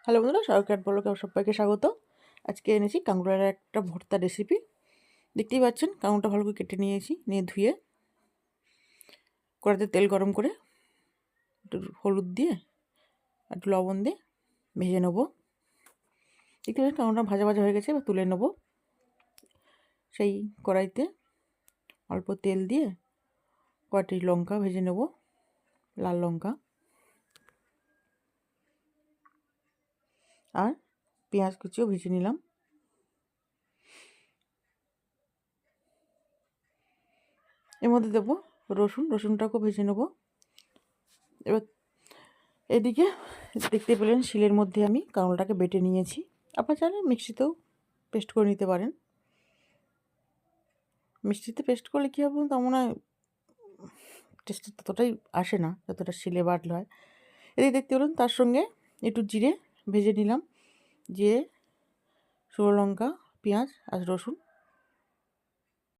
Hello বন্ধুরা, সরকার ব্লগে সবাইকে স্বাগত। আজকে এনেছি কাঁকড়ার একটা ভর্তা রেসিপি। দেখতেই পাচ্ছেন, কাঁকড়াটা ভালো করে কেটে নিয়েছি, নিয়ে ধুয়ে কড়াতে তেল গরম করে একটু হলুদ দিয়ে একটু লবণ দিয়ে ভেজে নেবো। দেখতে পাচ্ছেন কাঁকড়াটা ভাজা ভাজা হয়ে গেছে, এবার তুলে নেবো। সেই কড়াইতে অল্প তেল দিয়ে কয়েকটি লঙ্কা ভেজে নেব, লাল লঙ্কা, আর পেঁয়াজ কুচিও ভেজে নিলাম। এর মধ্যে দেবো রসুনটাকেও ভেজে নেব। এবার এদিকে দেখতে পেলেন শিলের মধ্যে আমি কাঁকড়াটাকে বেটে নিয়েছি। আপনারা চাইলে মিক্সিতেও পেস্ট করে নিতে পারেন। মিক্সিতে পেস্ট করলে কী হবে তো মনে হয় টেস্টটা ততটাই আসে না যতটা শিলে বাটলে হয়। এদিকে দেখতে পেলেন তার সঙ্গে একটু জিরে ভেজে নিলাম। জিরে, শুকনো লঙ্কা, পেঁয়াজ আর রসুন